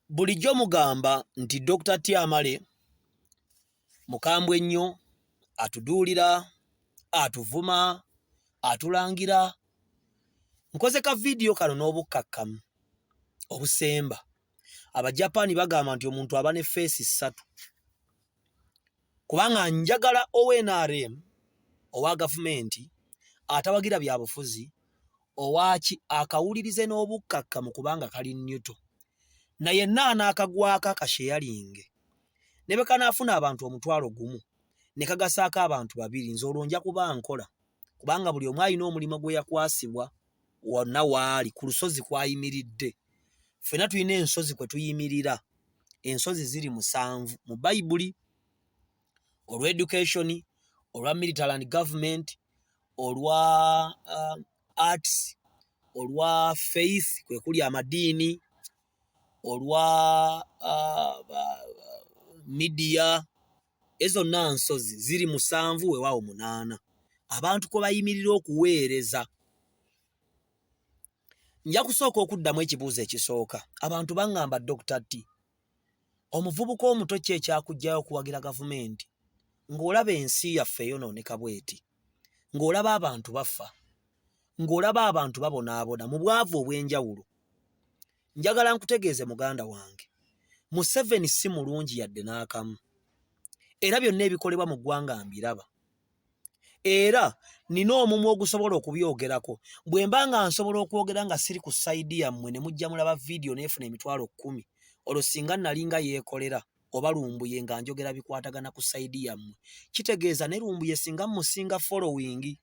Bulijjo mugamba nti Dr. Tyamale mukambwe nnyo, atuduulira, atuvuma, atulangira. Nkoze ka video kano n'obukkakkamu obusemba. Abajapani bagamba nti omuntu aba ne face 3. Kubanga njagala ONRM owa gavumenti atawagira bya bufuzi owaki akawulirize n'obukkakkamu kubanga kali nnyuto. Na yenna anaakagwaka kasheyalinge. Ne bwe kanaafuna abantu 1,000 ne kagasaako abantu 2 nze olwo nja kuba nkola. Kubanga buli omu alina omulimo gwe yakwasibwa wonna waali ku lusozi kwayimiridde. Ffenna tulina ensozi kwe tuyimirira. Ensozi ziri 7 mu Bayibuli. Olwa education, olwa military and government, olwa arts, olwa faith kwe kuli amadiini, olwa media. Ezo nansozi ziri 7 weewaawo 8. Abantu ko bayimirira okuweereza. Nja kusooka okuddamu ekibuuzo ekisooka. Abantu bangamba Dr. T, omuvubuka omuto ki ekyakugjayo okuwagira gavumenti ng'olaba ensi yaffe eyonooneka bweti, ng'olaba abantu bafa, ng'olaba abantu babonaabona mu bwavu obw'enjawulo. Njagala nkutegeeze muganda wange, Museveni si mulungi yadde n'akamu, era byonna ebikolebwa mu ggwanga mbiraba. Era nina omumwa ogusobola okubyogerako. Bwe mba nga nsobola okwogera nga siri ku sayidi yammwe ne mujja mulaba vidiyo neefuna 10,000, olwo singa nalinga yeekolera oba lumbuye nga njogera bikwatagana ku sayidi yammwe, kitegeeza ne lumbuye singa musinga following.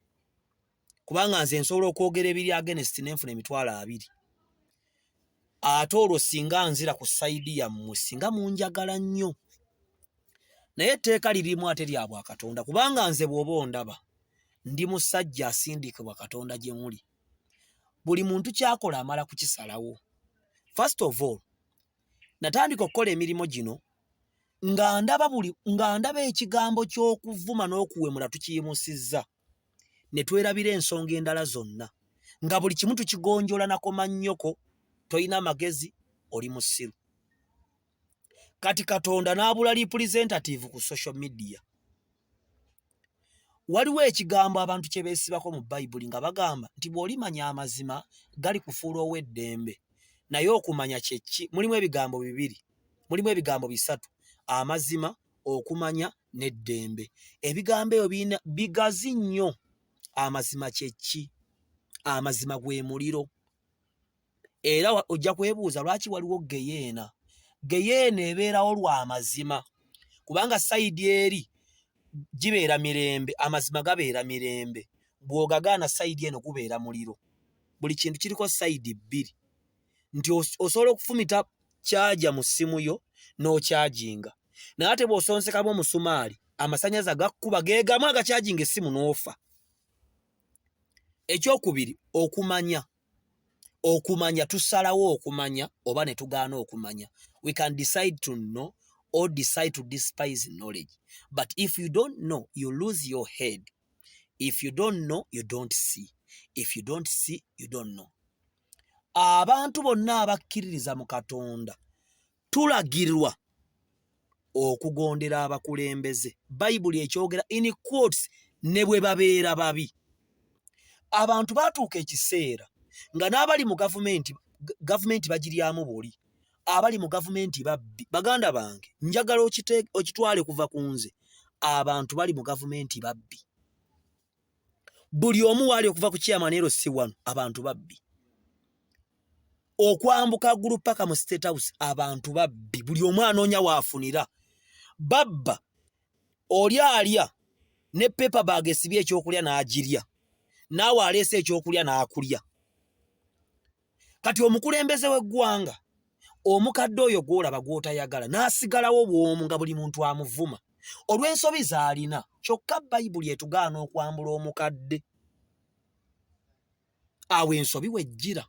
Kubanga nze nsobola okwogera ebiri against neefuna 20,000. Ate olwo singa nzira ku sayidi yammwe singa munjagala nnyo. Naye etteeka lirimu ate lya Bwakatonda, kubanga nze bw'oba ondaba ndi musajja asindikibwa Katonda gye muli. Buli muntu kyakola amala kukisalawo. First of all, natandika okukola emirimu gino nga ndaba ekigambo ky'okuvuma n'okuwemula tukiyimusizza. Ne twerabira ensonga endala zonna. Nga buli kimu tukigonjola nakoma nnyoko, toyina magezi, oli musiru. Kati Katonda n'abula representative ku social media. Waliwo ekigambo abantu kye beesibako mu Bayibuli nga bagamba nti bw'olimanya amazima gali kufuula ow'eddembe. Naye okumanya kye ki? Mulimu ebigambo 2, mulimu ebigambo 3: amazima, okumanya n'eddembe. Ebigambo ebyo bigazi nnyo. Amazima kye ki? Amazima gwe muliro. Era ojja kwebuuza lwaki waliwo geyeena. Geyeena ebeerawo lwa mazima, kubanga sayidi eri gibeera mirembe, amazima gabeera mirembe. Bw'ogagaana sayidi eno gubeera muliro. Buli kintu kiriko sayidi 2. Nti osobola okufumita kyaja mu ssimu yo n'okyaginga. Naye ate bw'osonsekamu omusumaali, amasanyaza gakkuba geegamu agakyaginga essimu n'ofa. Ekyokubiri, okumanya. Okumanya tusalawo okumanya oba ne tugaana okumanya. We can decide to know or decide to despise knowledge. But if you don't know, you lose your head. If you don't know, you don't see. If you don't see, you don't know. Abantu bonna abakkiririza mu Katonda tulagirwa okugondera abakulembeze. Bayibuli ekyogera in quotes ne bwe babeera babi. Abantu batuuka ekiseera nga n'abali mu gavumenti bagiryamu buli. Abali mu gavumenti babbi. Baganda bange, njagala okitwale kuva ku nze. Abantu bali mu gavumenti babbi. Buli omu waali okuva ku chairman LC 1, abantu babbi. Okwambuka ggulu paka mu State House, abantu babbi. Buli omu anoonya waafunira. Babba oli alya ne paper bag esibye ekyokulya n'agirya. Naawe aleese ekyokulya n'akulya. Kati omukulembeze w'eggwanga, omukadde oyo gw'olaba gw'otayagala n'asigalawo bw'omu nga buli muntu amuvuma olw'ensobi z'alina. Kyokka Bayibuli etugaana okwambula omukadde. Awo ensobi wejjira.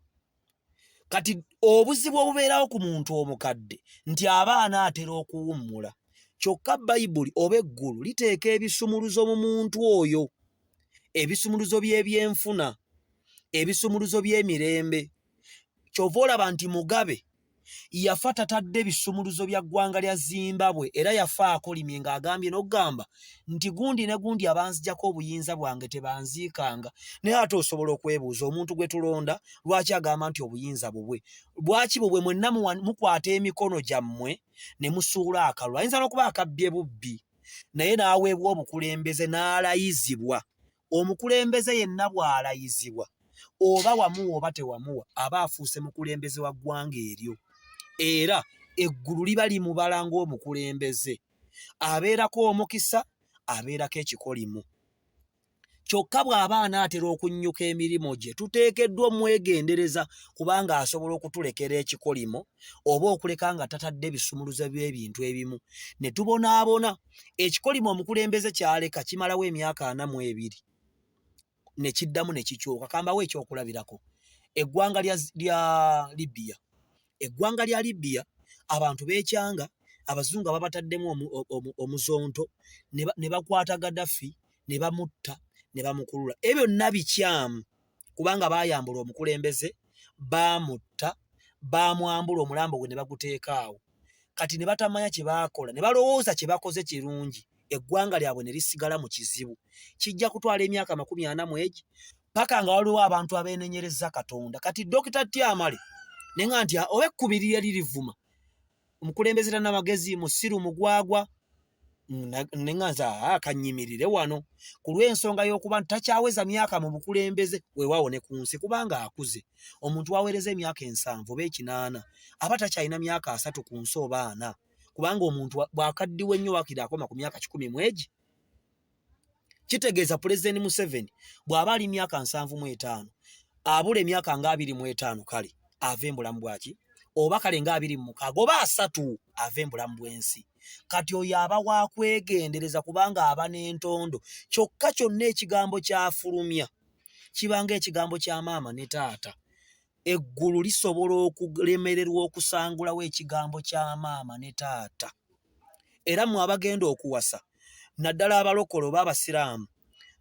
Kati obuzibu obubeerawo ku muntu omukadde nti abaana atera okuwummula. Kyokka Bayibuli oba eggulu liteeka ebisumuluzo mu muntu oyo. Ebisumuluzo by'ebyenfuna, ebisumuluzo by'emirembe. Kyova olaba nti Mugabe yafa tatadde bisumuluzo bya ggwanga lya Zimbabwe era yafa akolimye ng'agambye n'okugamba nti gundi ne gundi abanzijjako obuyinza bwange tebanziikanga. Naye ate osobola okwebuuza omuntu gwe tulonda lwaki agamba nti obuyinza bubwe? Lwaki bubwe mwenna mukwata emikono gyammwe ne musuula akalulu? Ayinza n'okuba akabbye bubbi naye n'aweebwa obukulembeze n'alayizibwa. Omukulembeze yenna bw'alayizibwa oba wamuwa oba tewamuwa aba afuuse mukulembeze wa ggwanga eryo. Era eggulu liba limubala ng'omukulembeze. Abeerako omukisa, abeerako ekikolimo. Kyokka bw'aba anaatera okunnyuka emirimu gye tuteekeddwa omwegendereza kubanga asobola okutulekera ekikolimo oba okuleka nga tatadde bisumuluzo by'ebintu ebimu ne tubonaabona. Ekikolimo omukulembeze kyaleka kimalawo emyaka 42 ne kiddamu ne kikyuka. Kambawo ekyokulabirako eggwanga lya Libya. Eggwanga lya Libya abantu beekyanga, abazungu ababataddemu omuzonto ne bakwata Gaddafi ne bamutta ne bamukulula. Ebyo byonna bikyamu kubanga baayambula omukulembeze, baamutta, baamwambula omulambo gwe ne baguteeka awo. Kati ne batamanya kye baakola, ne balowooza kye bakoze kirungi, eggwanga lyabwe ne lisigala mu kizibu. Kijja kutwala emyaka 40 paka nga waliwo abantu abeenenyereza Katonda. Kati Dr. Tyamale nenga nti oba ekkumi lyali livuma omukulembeze tannamagezi musiru mugwagwa nenga nza kanyimirire wano ku lw'ensonga y'okuba takyaweza myaka mu bukulembeze weewaawo ne ku nsi kubanga akuze. Omuntu waweereza emyaka 7 oba 8 aba takyalina myaka 3 ku nsi oba 4 kubanga omuntu bw'akaddiwa ennyo wakiri akoma ku myaka 10 mwegi. Kitegeeza Pulezidenti Museveni bw'aba ali myaka 75 abula emyaka nga 25 kale ave mbulamu bwaki oba kale nga 26 oba 3 ave mbulamu bw'ensi. Kati oyo aba wakwegendereza kubanga aba n'entondo. Kyokka kyonna ekigambo kyafulumya kibanga ekigambo kya maama ne taata. Eggulu lisobola okulemererwa okusangulawo ekigambo kya maama ne taata. Era mwe abagenda okuwasa naddala abalokole oba abasiraamu,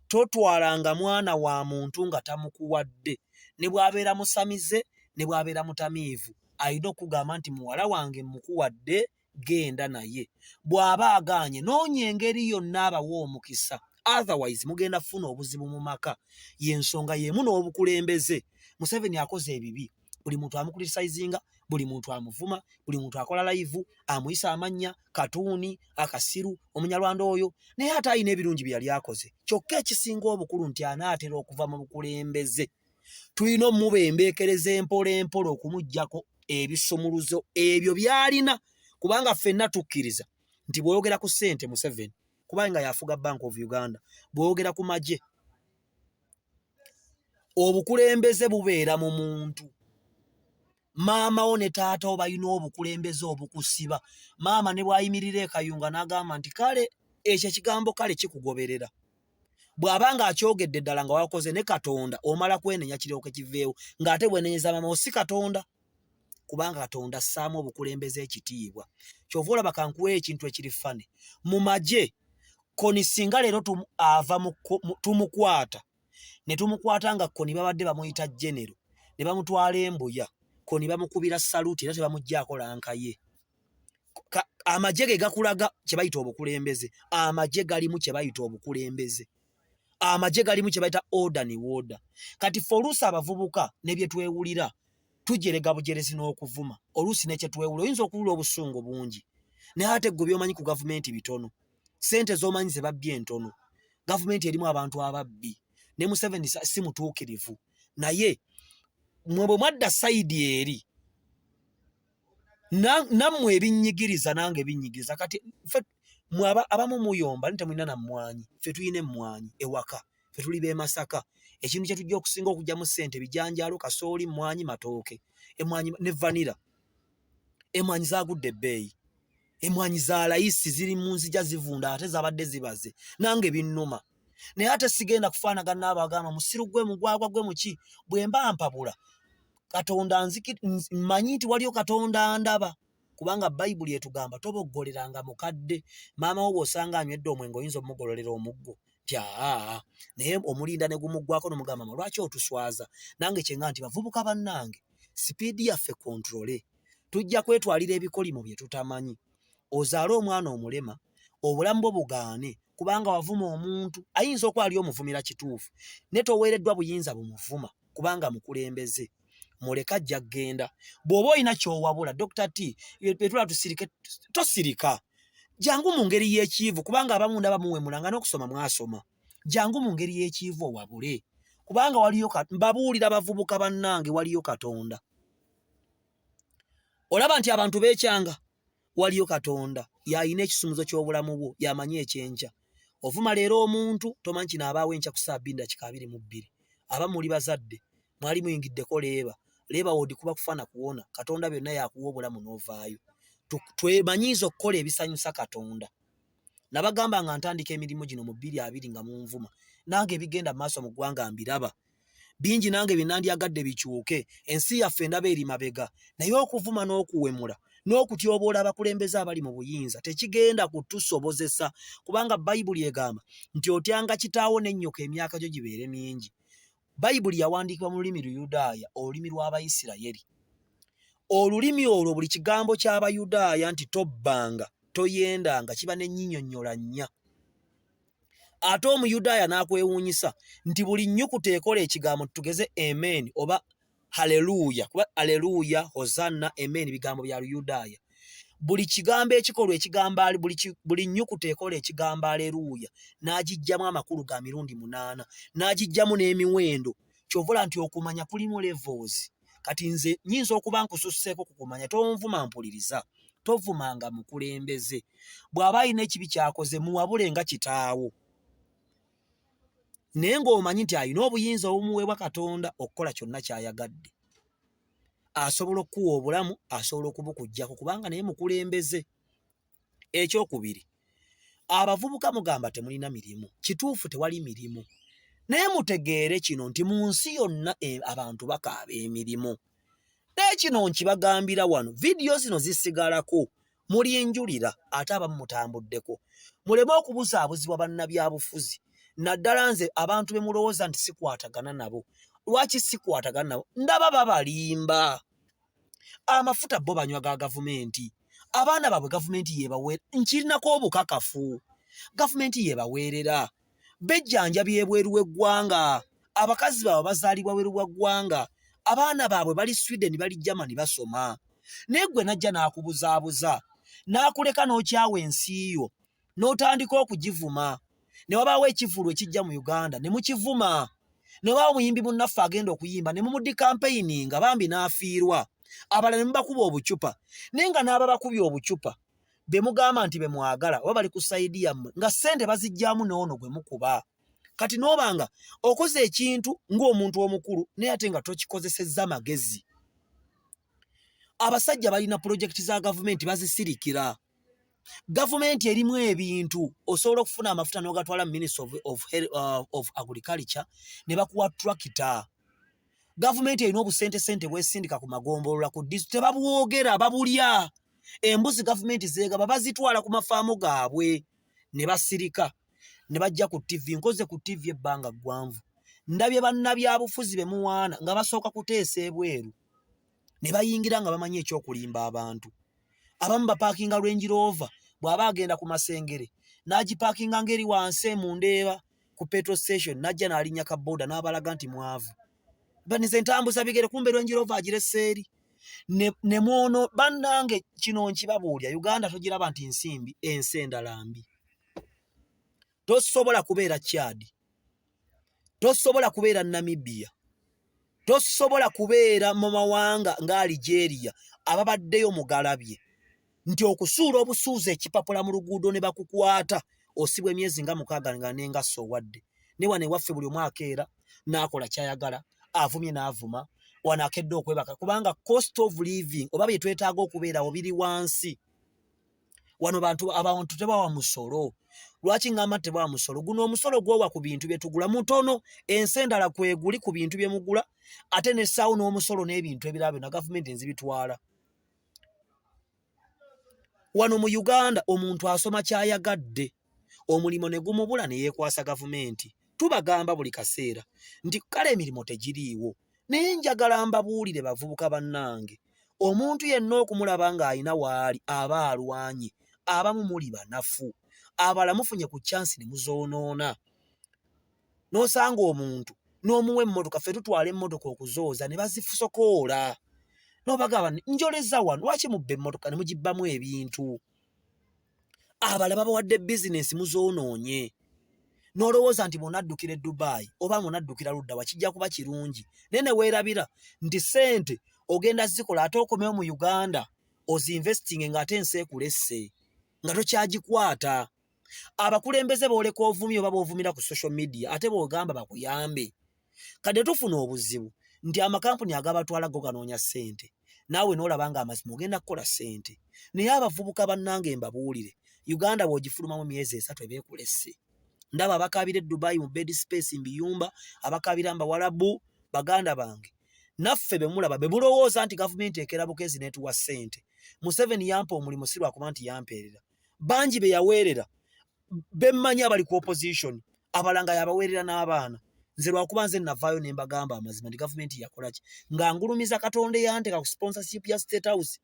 totwalanga mwana wa muntu nga tamukuwadde. Ne bw'abeera musamize ne bw'abeera mutamiivu alina okugamba nti muwala wange mukuwadde, genda naye. Bw'aba agaanye noonya engeri yonna abawa omukisa, otherwise mugenda funa obuzibu mu maka. Y'ensonga y'emu n'obukulembeze. Museveni akoze ebibi, buli muntu amukriticizinga, buli muntu amuvuma, buli muntu akola live amuyisa amannya katuuni, akasiru, omunyarwanda oyo, naye ate alina ebirungi bye yali akoze. Kyokka ekisinga obukulu nti anaatera okuva mu bukulembeze. Tulina omubembeekereza empola okumuggyako ebisumuluzo ebyo by'alina kubanga ffenna tukkiriza nti bw'oyogera ku ssente Museveni kubanga yafuga Bank of Uganda, bw'oyogera ku magye, obukulembeze bubeera mu muntu. Maama wo ne taata wo balina obukulembeze obukusiba. Maama ne bw'ayimirira e Kayunga n'agamba nti kale ekyo ekigambo kale kikugoberera. Bw'abanga akyogedde ddala nga wakoze ne Katonda omala kwenenya kiryoke kiveewo ng'ate bwenenyeza maama wo si Katonda kubanga Katonda assaamu obukulembeze ekitiibwa. Kyova olaba kankuwa ekintu ekiri fane. Mu magye Koni singa leero tumukwata ne tumukwata nga Koni babadde bamuyita genero ne bamutwala embuya, Koni bamukubira saluti era tebamuggyako lankaye. Amagye ge gakulaga kye bayita obukulembeze. Amagye galimu kye bayita obukulembeze. Amagye galimu kye bayita order ne order. Kati ffe oluusi abavubuka ne bye twewulira tujerega bujerezi n'okuvuma. Oluusi ne kye twewulira oyinza okuwulira obusungu bungi. Ne ate ggwe by'omanyi ku gavumenti bitono. Sente z'omanyi ze babbye entono. Gavumenti erimu abantu ababbi. Ne Museveni si mutuukirivu. Naye mwe bwe mwadda sayidi eri nammwe ebinyigiriza nange binyigiriza. Kati ffe mwe abamu muyomba nti temulina na mmwanyi. Ffe tuyina emmwanyi ewaka. Ffe tuli b'e Masaka. Ekintu kye tujja okusinga okugyamu ssente bijanjaalo, kasooli, mmwanyi, matooke. Emmwanyi ne vanira. Emmwanyi zaagudde ebbeeyi. Emmwanyi za layisi ziri mu nzija zivunda ate zabadde zibaze. Nange binnuma. Naye ate sigenda kufaanagana n'abagamba musiru gwe mugwagwa gwe muki bwe mba mpabula. Katonda mmanyi nti waliyo Katonda ndaba kubanga Bayibuli etugamba toboggoleranga mukadde. Maama wo bw'osanga anywedde omwenge oyinza omugololera omuggo tya naye omulinda ne gumuggwako n'omugamba lwaki otuswaza. Nange kyenga nti bavubuka bannange sipiidi yaffe kontrole. tujja kwetwalira ebikolimo bye tutamanyi. Ozaala omwana omulema, obulamu bwo bugaane kubanga wavuma omuntu. Ayinza okuba ali omuvumira kituufu, ne toweereddwa buyinza bumuvuma kubanga mukulembeze. Muleka ajja kgenda. Bw'oba olina ky'owabula, Dr. T, petula tusirike, tosirika. Jangu mu ngeri y'ekivu kubanga abamu ndaba muwemulanga n'okusoma mwasoma. Jangu mu ngeri y'ekivu owabule kubanga waliyo mbabuulira bavubuka bannange, waliyo Katonda. Olaba nti abantu beekyanga, waliyo Katonda y'alina ekisumuzo ky'obulamu bwo, y'amanyi ekyenkya. Ovuma leero omuntu tomanyi kinaabaawo enkya ku 2:22. Aba muli bazadde mwali muyingiddeko leeba wodi kuba kufaana kuwona. Katonda byonna yakuwa obulamu n'ovaayo. Twemanyiiza okukola ebisanyusa Katonda. Nabagamba nga ntandika emirimu gino mu 2020 nga munvuma. Nange ebigenda mu maaso mu ggwanga mbiraba. Bingi nange binandyagadde bikyuke. Ensi yaffe ndaba eri mabega. Naye okuvuma n'okuwemula n'okutyoboola abakulembeze abali mu buyinza tekigenda kutusobozesa kubanga Bayibuli egamba nti otyanga kitaawo n'ennyoko emyaka gyo gibeere mingi. Bayibuli yawandiikibwa mu lulimi Luyudaaya, olulimi lw'Abayisirayiri. Olulimi olwo buli kigambo ky'Abayudaaya nti tobbanga, toyendanga kiba n'ennyinyonnyola nnya. Ate Omuyudaaya n'akwewuunyisa nti buli nnyukuta ekola ekigambo tugeze amen oba haleluya, kuba haleluya, hozanna, amen bigambo bya Luyudaaya. Buli kigambo ekikolwa ekigambali, buli nnyukuta ekola ekigambo aleluya n'agijjamu amakulu ga mirundi 8, n'agijjamu n'emiwendo. Kyovula nti okumanya kulimu levels. Kati nze nyinza okuba nkususseeko kukumanya, tonvuma mpuliriza. Tovumanga mukulembeze. Bw'aba alina ekibi kyakoze muwabule nga kitaawo. Naye ng'omanyi nti alina obuyinza obumuweebwa Katonda okukola kyonna ky'ayagadde. Asobola okukuwa obulamu, asobola okubukuggyako kubanga naye mukulembeze. Ekyokubiri, abavubuka mugamba temulina mirimu. Kituufu tewali mirimu. Naye mutegeere kino nti mu nsi yonna abantu bakaaba emirimu. Naye kino nkibagambira wano, vidiyo zino zisigalako, mulinjulira ate abamu mutambuddeko. Muleme okubuzaabuzibwa bannabyabufuzi. Naddala nze abantu be mulowooza nti sikwatagana nabo. Lwaki sikwatagana nabo? Ndaba babalimba. Amafuta bo banywa ga gavumenti. Abaana baabwe gavumenti yebaweera. Nkirinako obukakafu. Gavumenti yebaweerera. Bejjanja byebweru w'eggwanga. Abakazi baabwe bazaalibwa weeru w'eggwanga. Abaana baabwe bali Sweden, bali Germany basoma. Naye gwe najja n'akubuzaabuza. N'akuleka n'okyawa ensi yo. N'otandika okugivuma. Ne wabaawo ekivulu ekijja mu Uganda ne mukivuma. Ne wabaawo omuyimbi munnaffe agenda okuyimba ne mumuddi campaigning bambi n'afiirwa. Abalala ne mubakuba obucupa. Naye nga n'aba bakubye obucupa be mugamba nti be mwagala oba bali ku sayidi yammwe nga ssente bazijjaamu n'ono gwe mukuba. Kati n'obanga okoze ekintu ng'omuntu omukulu naye ate nga tokikozesezza magezi. Abasajja balina pulojekiti za gavumenti bazisirikira. Gavumenti erimu ebintu osobola okufuna amafuta n'ogatwala Ministry of Agriculture ne bakuwa tractor. Gavumenti erina obusente bwesindika ku magombolola ku district tebabwogera babulya. Embuzi gavumenti zeegaba bazitwala ku mafaamu gaabwe ne basirika ne bajja ku TV. Nkoze ku TV ebbanga ggwanvu. Ndabye bannabyabufuzi be muwaana nga basooka kuteesa ebweru ne bayingira nga bamanyi ekyokulimba abantu. Abamu bapaakinga Range Rover bw'aba agenda ku Masengere n'agipaakinga ngeri wansi mu Ndeeba ku petrol station n'ajja n'alinnya ka boda n'abalaga nti mwavu. Banize ntambuza bigere kumbe Range Rover agirese eri. Ne mwono bannange kino nkibabuulya, Uganda togiraba nti nsimbi, ensi endala mbi. Tosobola kubeera Chad. Tosobola kubeera Namibia. Tosobola kubeera mu mawanga nga Algeria ababaddeyo mugalabye nti okusuula obusuuza ekipapula mu luguudo ne bakukwata osibwa emyezi nga 6 nga n'engaso owadde. Ne wane waffe buli omu akeera n'akola kyayagala, avumye n'avuma, wano akedde okwebaka kubanga cost of living oba bye twetaaga okubeerawo biri wansi. Wano abantu tebawa musolo. Lwaki ngamba tebawa musolo? Guno omusolo gwowa ku bintu bye tugula mutono, ensi endala kweguli ku bintu bye mugula, ate n'essaawo n'omusolo n'ebintu ebirala byonna gavumenti nzibitwala. Wano mu Uganda omuntu asoma kyayagadde, omulimo ne gumubula ne yeekwasa gavumenti. Tubagamba buli kaseera nti kale emirimu tegiriiwo. Naye njagala mbabuulire bavubuka bannange, Omuntu yenna okumulaba ng'alina waali aba alwanye, abamu muli banafu, abala mufunye ku chansi ne muzoonoona. N'osanga omuntu n'omuwa emmotoka, ffe tutwala emmotoka okuzooza ne bazisokoola. N'obagamba njoleza wano, lwaki mubba emmotoka ne mugibbamu ebintu? Abala babawadde bizinensi muzoonoonye. N'olowooza nti bw'onaddukira e Dubai oba bw'onaddukira ludda wa kijja kuba kirungi. Naye ne weerabira nti ssente ogenda zikola ate okomewo mu Uganda ozinvestinge ng'ate ensi ekulesse nga tokyagikwata. Abakulembeze booleka ovumye oba b'ovumira ku social media ate bw'ogamba bakuyambe. Kadde tufuna obuzibu nti amakampuni agabatwala go ganoonya ssente, naawe n'olaba ng'amazima ogenda kukola ssente. Naye abavubuka bannange mbabuulire, Uganda bw'ogifulumamu myezi 3 ebeekulesse. Ndaba abakaabira e Dubai mu bed space mbiyumba, abakaabira mbawalabu, baganda bange. Naffe be mulaba be mulowooza nti gavumenti ekera bukezi n'etuwa ssente. Museveni yampa omulimu si lwakuba nti yampeerera. Bangi be yaweerera bemmanyi abali ku opposition, abalanga yabaweerera n'abaana. Nze lwakuba nze navaayo ne mbagamba amazima nti gavumenti yakola ki? Ng'angulumiza Katonda eyanteka ku sponsorship ya State House.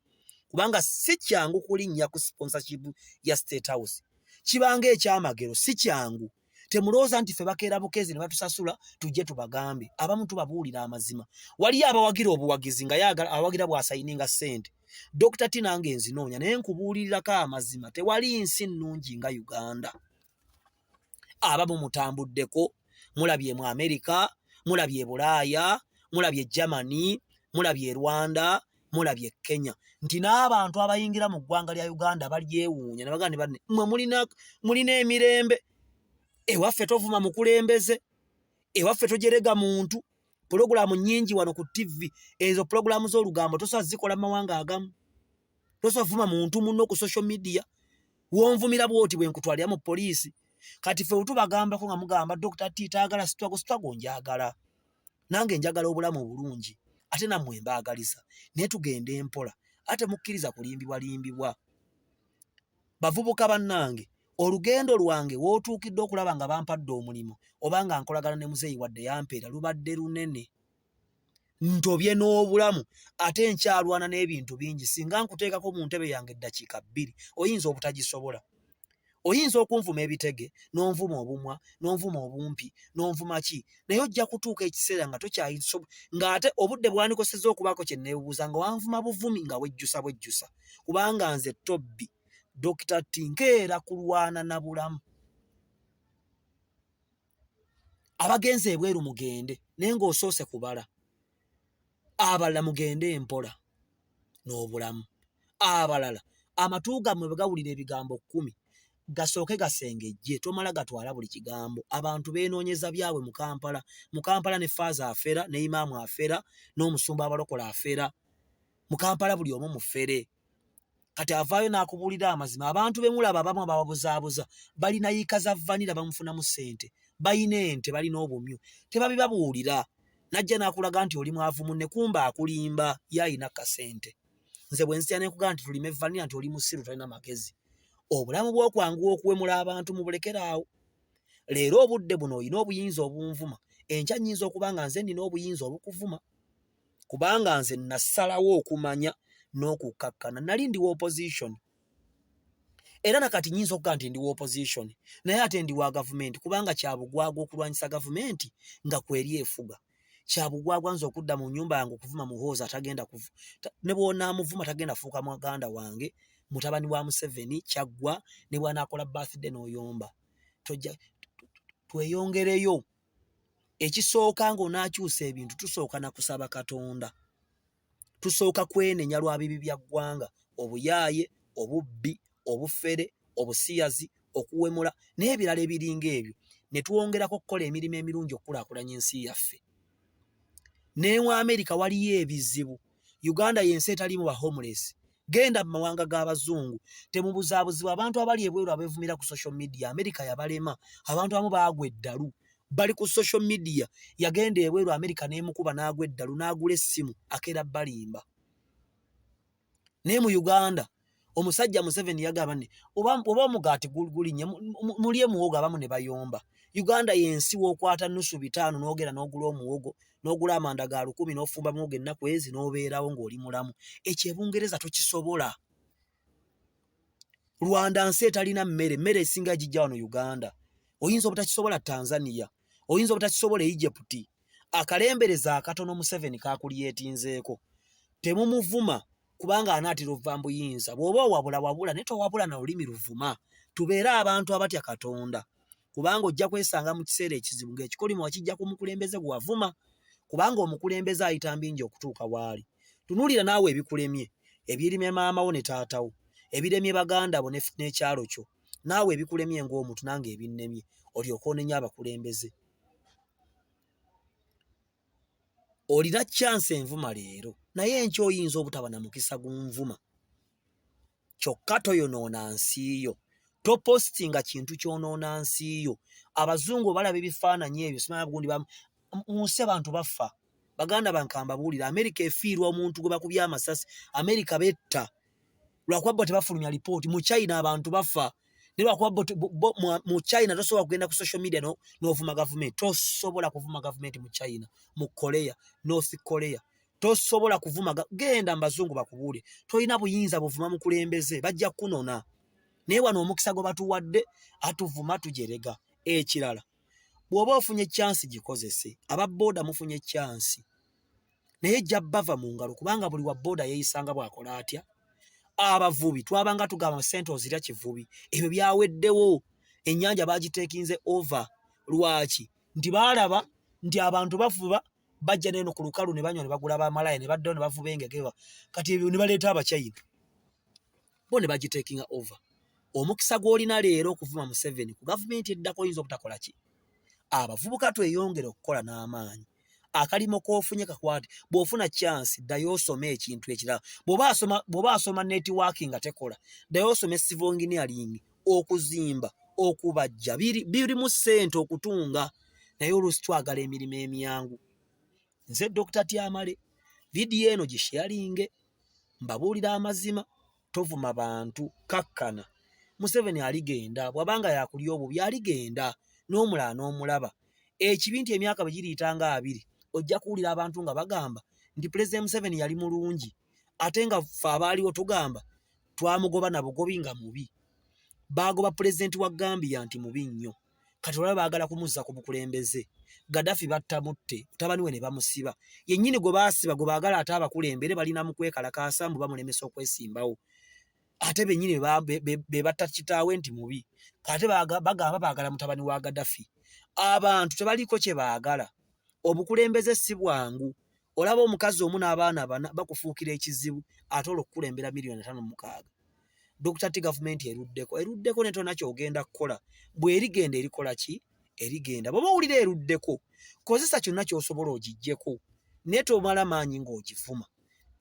Kubanga si kyangu kulinnya ku sponsorship ya State House. Kibanga ekyamagero si kyangu. Temulooza nti ffe bakeera bukezi ne batusasula tujje tubagambe. Abamu tubabuulira amazima. Waliyo abawagira obuwagizi nga yaagala awagira bw'asayininga ssente. Dr. T nange nzinoonya naye nkubuulirirako amazima. Tewali nsi nnungi nga Uganda. Abamu mutambuddeko, mulabye mu Amerika, mulabye Bulaaya, mulabye Germany, mulabye Rwanda, mulabye Kenya. Nti n'abantu abayingira mu ggwanga lya Uganda balyewuunya ne bagamba banne mmwe mulina emirembe. Ewaffe tovuma mukulembeze, ewaffe tojerega muntu. Pulogulaamu nnyingi wano ku TV, ezo pulogulaamu z'olugambo tosobola zikola mu mawanga agamu. Tosobola vuma muntu munno ku social media. Wonvumira bw'oti bwe nkutwalira mu poliisi. Kati ffe tubagambako nga mugamba Dr. T taagala sitwago njagala. Nange njagala obulamu obulungi. Ate nammwe mbaagaliza. Naye tugende empola. Ate mukkiriza kulimbibwa. Bavubuka bannange, olugendo lwange wootuukidde okulaba nga bampadde omulimu oba nga nkolagana ne muzeeyi wadde yampeera lubadde lunene. Ntobye n'obulamu ate nkyalwana n'ebintu bingi. Singa nkuteekako mu ntebe yange eddakiika 2 oyinza obutagisobola. Oyinza okunvuma ebitege, n'onvuma obumwa, n'onvuma obumpi, n'onvuma ki. Naye ojja kutuuka ekiseera nga tokyayisobola. Ng'ate obudde bwandikosezza okubaako kye neebuuza nga wanvuma buvumi nga wejjusa. Kubanga nze Tobbi Dr. T nkeera kulwana na bulamu. Abagenze ebweru mugende naye ng'osoose kubala. Abalala mugende empola n'obulamu. Abalala amatu gammwe bwe gawulira ebigambo 10 gasooke gasengejje, tomala gatwala buli kigambo. Abantu beenoonyeza byabwe mu Kampala. Mu Kampala ne Faaza afera, ne Imaamu afera, n'omusumba abalokola afera. Mu Kampala buli omu mufere. Kati avaayo n'akubuulira amazima. Abantu be mulaba abamu abababuzaabuza balina yiika za vanira bamufunamu ssente. Balina ente, balina obumyu. Tebabibabuulira. Najja n'akulaga nti oli mwavu munne kumba akulimba yayina kasente. Nze bwe nzija ne nkugamba nti tulime vanira nti oli musiru talina magezi. Obulamu bw'okwanguwa okuwemula abantu mubulekeraawo. Leero obudde buno oyina obuyinza obunvuma. Enkya nnyinza okuba nga nze nina obuyinza obukuvuma. Kubanga nze nassalawo okumanya n'okukkakkana. Nali ndi wa opposition. Era nakati nnyinza okuga nti ndi wa opposition. Naye ate ndi wa gavumenti kubanga kyabugwagwa okulwanyisa gavumenti nga kweri efuga. Kyabugwagwa nze okudda mu nnyumba yange okuvuma muhooza atagenda kuvu. Ne bw'onaamuvuma tagenda fuuka muganda wange. Mutabani wa Museveni Kyaggwa ne bw'anaakola birthday n'oyomba. Tweyongereyo. Ekisooka ng'onaakyusa ebintu tusooka na kusaba Katonda. Tusooka kwenenya lwa bibi bya ggwanga, obuyaaye, obubbi, obufere, obusiyazi, okuwemula n'ebirala ebiringa ebyo. Ne twongerako okukola emirimu emirungi okukulaakulanya ensi yaffe. Ne mu Amerika waliyo ebizibu. Uganda y'ensi etalimu ba homeless. Genda mu mawanga g'abazungu. Temubuzaabuzibwa abantu abali ebweru abeevumira ku social media. Amerika yabalema. Abantu abamu baagwa eddalu. Bali ku social media. Yagenda ebweru Amerika n'emukuba n'agwa eddalu n'agula essimu akeera balimba. Ne mu Uganda omusajja Museveni yagamba nti oba omugaati gulinnya mulye muwogo abamu ne bayomba. Uganda yensi w'okwata nusu bitaano n'ogera n'ogula omuwogo n'ogula amanda ga 10 n'ofumba muwogo ennaku ezi n'obeerawo ng'oli mulamu. Ekyo Bungereza tokisobola. Rwanda nsi etalina mmere esinga gijja wano Uganda. Oyinza obutakisobola Tanzania, oyinza obutakisobola Egypt. Akalembereza akatono Museveni kakulyetinzeeko. Temumuvuma kubanga anaatira ova mbuyinza. Bw'oba wabula naye towabula na lulimi luvuma. Tubeere abantu abatya Katonda. Kubanga ojja kwesanga mu kiseera ekizibu ng'ekikolimo wakijja ku mukulembeze gwavuma. Kubanga omukulembeze ayita mbingi okutuuka waali. Tunuulira naawe ebikulemye, ebirimye maamawo ne taatawo, ebiremye baganda bo n'ekyalo kyo. Naawe ebikulemye ng'omuntu nange ebinnemye, olyoka onenya abakulembeze. Olina chance envuma leero, naye enkya oyinza obutaba na mukisa gunvuma. Kyokka toyonoona nsi yo. Topostinga kintu kyonoona nsi yo. Abazungu balaba ebifaananyi ebyo simanya gundi mu nsi abantu bafa. Baganda bankamba buulira Amerika efiirwa omuntu gwe bakubye amasasi. Amerika betta. Lwakuba bo tebafulumya lipooti. Mu China abantu bafa. Ne lwakuba mu China tosobola kugenda ku social media n'ovuma gavumenti. Tosobola kuvuma gavumenti mu China, mu Korea, North Korea. Tosobola kuvuma genda mbazungu bakubuule. Tolina buyinza buvuma mukulembeze bajja kunona. Naye wano omukisa gwe batuwadde atuvuma tujerega. Ekirala bw'oba ofunye chance gikozese. Aba boda mufunye chance. Naye jabava mu ngalo kubanga buli wa boda yeeyisanga bw'akola atya. Abavubi twabanga tugamba sente ozirya kivubi. Ebyo byaweddewo. Ennyanja bagiteekinze over. Lwaki? Nti baalaba nti abantu bavuba bajja neno ku lukalu ne banywa ne bagula abamalaya ne baddayo ne bavuba engege. Kati ebyo ne baleeta Abachina. Bo ne bagiteekinga over. Omukisa gw'olina leero okuvuma Museveni ku gavumenti eddako oyinza obutakola ki? Abavubuka tweyongere okukola n'amaanyi. Akalimo k'ofunye kakwate. Bw'ofuna chance ddayo osome ekintu ekirala. Bw'oba asoma networking nga tekola, ddayo osome civil engineering, okuzimba, okubajja. Biri mu ssente okutunga. Naye oluusi twagala emirimu emyangu. Nze Dr. Tyamale, vidiyo eno gisharinge, mbabuulira amazima, tovuma bantu, kakkana. Museveni aligenda, bwabanga yakulya obubi aligenda, n'omulala n'omulaba. Ekibinti emyaka bwe giriitanga 2, ojja kuwulira abantu nga bagamba nti President Museveni yali mulungi, ate nga ffe abaaliwo tugamba twamugoba na bugobi nga mubi. Baagoba President wa Gambia nti mubi nnyo. Kati olaba baagala kumuzza ku bukulembeze. Gaddafi battamutte, mutabani we ne bamusiba. Yennyini gwe baasiba gwe baagala ate abakulembere balina mu kwekalakaasa mbu bamulemesa okwesimbawo. Ate bennyini be batta kitaawe nti mubi. Kati bagamba baagala mutabani wa Gaddafi. Abantu tebaliko kye baagala. Obukulembeze si bwangu. Olaba omukazi omu n'abaana 4 bakufuukira ekizibu ate olw'okukulembera $5,600,000. Dr. T government eruddeko ne tona kyogenda kukola. Bwe erigenda erikola ki? Erigenda. Bw'oba owulira eruddeko, kozesa kyonna ky'osobola ogiggyeko. Naye tomala maanyi ng'ogifuma.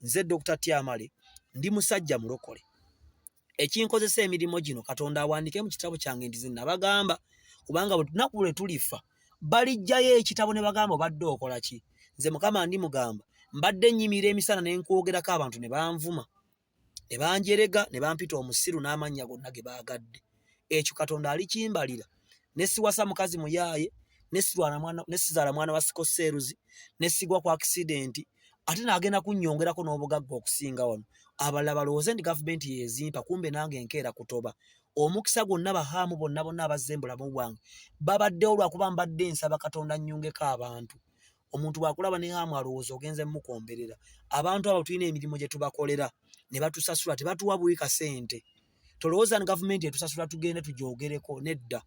Nze Dr. Tyamale ndi musajja mulokole. Ekinkozesa emirimu gino Katonda awandiike mu kitabo kyange nti zinnabagamba kubanga lunaku lwe tulifa balijjayo ekitabo ne bagamba obadde okola ki? Nze Mukama ndi mugamba mbadde nnyimira emisana ne nkwogerako abantu ne banvuma. Ne banjerega ne bampita omusiru n'amannya gonna ge baagadde. Ekyo Katonda alikimbalira. Ne siwasa mukazi muyaaye, ne sizaala mwana wa sikoseeruzi, ne sigwa ku accident, ate n'agenda kunnyongerako n'obugagga okusinga wano. Abalala balowooze nti gavumenti yeezimpa, kumbe nange nkeera kutoba. Omukisa gwonna bahaamu bonna abazze mu bulamu bwange babaddewo lwakuba mbadde nsaba Katonda nnyungeko abantu. Omuntu bw'akulaba ne haamu alowooza ogenze mukomberera. Abantu abo tulina emirimu gye tubakolera ne batusasula tebatuwa buwika ssente. Tolowooza ni gavumenti etusasula tugende tugyogereko nedda.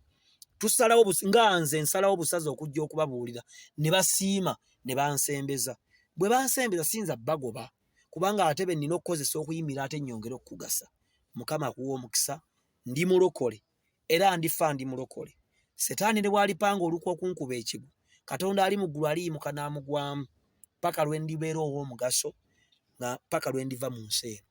Tusalawo nga nze nsalawo busaze okujja okubabuulira ne basiima ne bansembeza. Bwe bansembeza siyinza bagoba kubanga ate be nnina okukozesa okuyimira ate nnyongere okukugasa. Mukama akuwa omukisa. Ndi mulokole era ndifa ndi mulokole. Setaani ne bw'alipanga olukwa okunkuba ekigu, Katonda ali mu ggulu aliyimuka n'amugwamu paka lwe ndibeera ow'omugaso nga paka lwe ndiva mu nsi eno.